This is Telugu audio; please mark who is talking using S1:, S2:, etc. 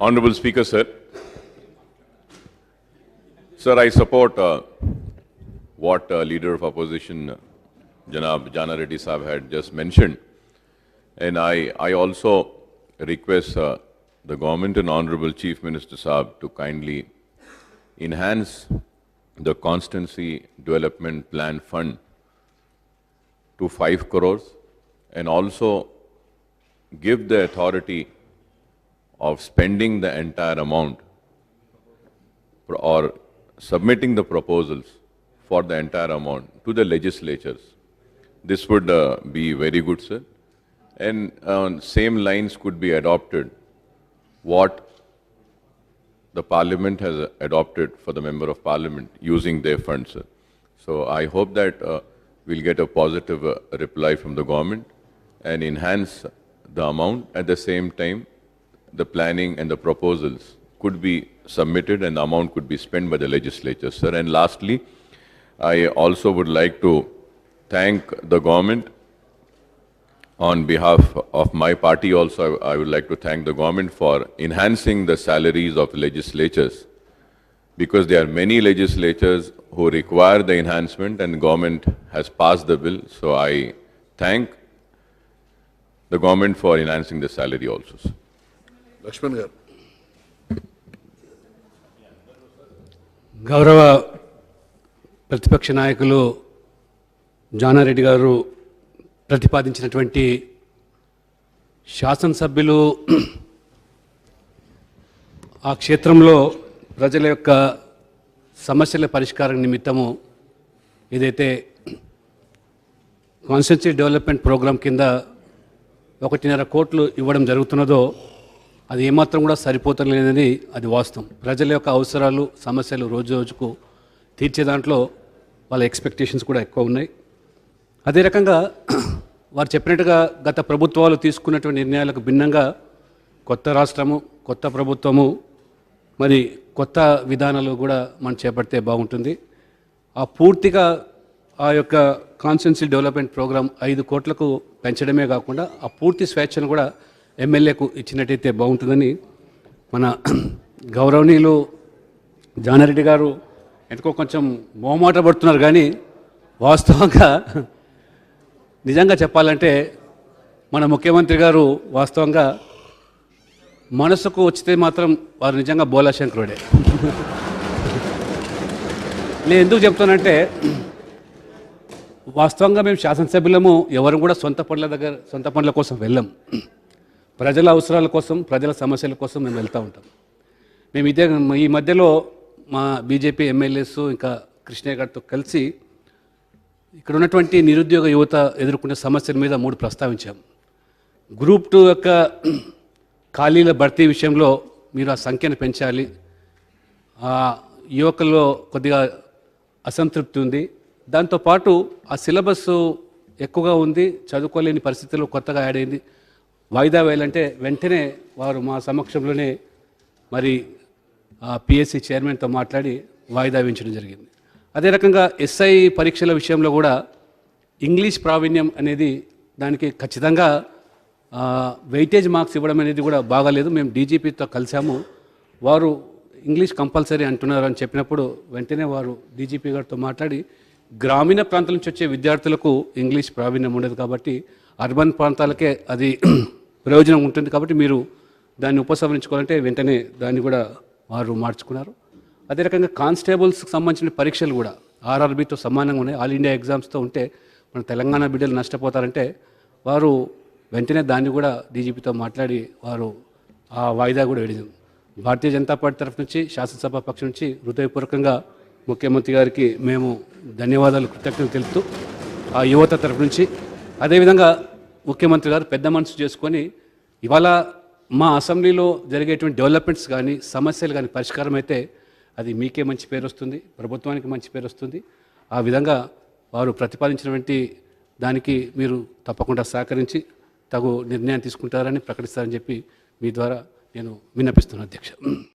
S1: Honorable Speaker, sir. Sir, I support what Leader of Opposition, Janab Jana Reddy Saab had just mentioned. And I also request the government and Honorable Chief Minister Saab to kindly enhance the Constancy Development Plan Fund to 5 crores and also give the authority of spending the entire amount or submitting the proposals for the entire amount to the legislatures. This would be very good, sir. And on same lines could be adopted what the Parliament has adopted for the Member of Parliament using their funds, sir. So I hope that we'll get a positive reply from the government and enhance the amount. At the same time, the planning and the proposals could be submitted and the amount could be spent by the legislature, sir. And lastly, I also would like to thank the government on behalf of my party. Also, I would like to thank the government for enhancing the salaries of legislatures, because there are many legislatures who require the enhancement and government has passed the bill. So I thank the government for enhancing the salary also, sir.
S2: Lakshman garu.
S3: గౌరవ ప్రతిపక్ష నాయకులు జానారెడ్డి గారు ప్రతిపాదించినటువంటి శాసనసభ్యులు ఆ క్షేత్రంలో ప్రజల యొక్క సమస్యల పరిష్కారం నిమిత్తము ఏదైతే కాన్స్టిట్యూన్సీ డెవలప్మెంట్ ప్రోగ్రాం కింద 1.5 కోట్లు ఇవ్వడం జరుగుతున్నదో అది ఏమాత్రం కూడా సరిపోతలేదని అది వాస్తవం. ప్రజల యొక్క అవసరాలు సమస్యలు రోజు రోజుకు తీర్చే దాంట్లో వాళ్ళ ఎక్స్పెక్టేషన్స్ కూడా ఎక్కువ ఉన్నాయి. అదే రకంగా వారు చెప్పినట్టుగా గత ప్రభుత్వాలు తీసుకున్నటువంటి నిర్ణయాలకు భిన్నంగా కొత్త రాష్ట్రము కొత్త ప్రభుత్వము మరి కొత్త విధానాలు కూడా మనం చేపడితే బాగుంటుంది. ఆ పూర్తిగా ఆ యొక్క కాన్స్టిట్యూన్సీ డెవలప్మెంట్ ప్రోగ్రాం 5 కోట్లకు పెంచడమే కాకుండా ఆ పూర్తి స్వేచ్ఛను కూడా ఎమ్మెల్యేకు ఇచ్చినట్టయితే బాగుంటుందని మన గౌరవనీయులు జానారెడ్డి గారు ఎందుకో కొంచెం మొహమాట పడుతున్నారు. కానీ వాస్తవంగా నిజంగా చెప్పాలంటే మన ముఖ్యమంత్రి గారు వాస్తవంగా మనసుకు వచ్చితే మాత్రం వారు నిజంగా బోలాశంకరుడే. నేను ఎందుకు చెప్తానంటే వాస్తవంగా మేము శాసనసభ్యులము ఎవరు కూడా సొంత పనుల కోసం వెళ్ళాం. ప్రజల అవసరాల కోసం ప్రజల సమస్యల కోసం మేము వెళ్తూ ఉంటాం. మేము ఈ మధ్యలో మా బీజేపీ ఎమ్మెల్యేస్ ఇంకా కృష్ణయ్య గారితో కలిసి ఇక్కడ ఉన్నటువంటి నిరుద్యోగ యువత ఎదుర్కొనే సమస్యల మీద 3 ప్రస్తావించాం. గ్రూప్ 2 యొక్క ఖాళీల భర్తీ విషయంలో మీరు ఆ సంఖ్యను పెంచాలి. ఆ యువకుల్లో కొద్దిగా అసంతృప్తి ఉంది. దాంతోపాటు ఆ సిలబస్ ఎక్కువగా ఉంది, చదువుకోలేని పరిస్థితుల్లో కొత్తగా యాడ్ అయింది. వాయిదా వేయాలంటే వెంటనే వారు మా సమక్షంలోనే మరి పిఎస్సి చైర్మన్తో మాట్లాడి వాయిదా వేయించడం జరిగింది. అదే రకంగా ఎస్ఐ పరీక్షల విషయంలో కూడా ఇంగ్లీష్ ప్రావీణ్యం అనేది దానికి ఖచ్చితంగా వెయిటేజ్ మార్క్స్ ఇవ్వడం అనేది కూడా బాగాలేదు. మేము డీజీపీతో కలిసాము. వారు ఇంగ్లీష్ కంపల్సరీ అంటున్నారు అని చెప్పినప్పుడు వెంటనే వారు డీజీపీ గారితో మాట్లాడి గ్రామీణ ప్రాంతాల నుంచి వచ్చే విద్యార్థులకు ఇంగ్లీష్ ప్రావీణ్యం ఉండదు కాబట్టి అర్బన్ ప్రాంతాలకే అది ప్రయోజనం ఉంటుంది కాబట్టి మీరు దాన్ని ఉపసంహరించుకోవాలంటే వెంటనే దాన్ని కూడా వారు మార్చుకున్నారు. అదే రకంగా కానిస్టేబుల్స్కి సంబంధించిన పరీక్షలు కూడా ఆర్ఆర్బీతో సమానంగా ఉన్నాయి. ఆల్ ఇండియా ఎగ్జామ్స్తో ఉంటే మన తెలంగాణ బిడ్డలు నష్టపోతారంటే వారు వెంటనే దాన్ని కూడా డీజీపీతో మాట్లాడి వారు ఆ వాయిదా కూడా వేడింది. భారతీయ జనతా పార్టీ తరఫు నుంచి శాసనసభ పక్షం నుంచి హృదయపూర్వకంగా ముఖ్యమంత్రి గారికి మేము ధన్యవాదాలు కృతజ్ఞతలు తెలుపుతూ ఆ యువత తరఫు నుంచి అదేవిధంగా ముఖ్యమంత్రి గారు పెద్ద మనసు చేసుకొని ఇవాళ మా అసెంబ్లీలో జరిగేటువంటి డెవలప్మెంట్స్ కానీ సమస్యలు కానీ పరిష్కారం అయితే అది మీకే మంచి పేరు వస్తుంది, ప్రభుత్వానికి మంచి పేరు వస్తుంది. ఆ విధంగా వారు ప్రతిపాదించినటువంటి దానికి మీరు తప్పకుండా సహకరించి తగు నిర్ణయం తీసుకుంటారని ప్రకటిస్తారని చెప్పి మీ ద్వారా నేను విన్నపిస్తున్నాను, అధ్యక్ష.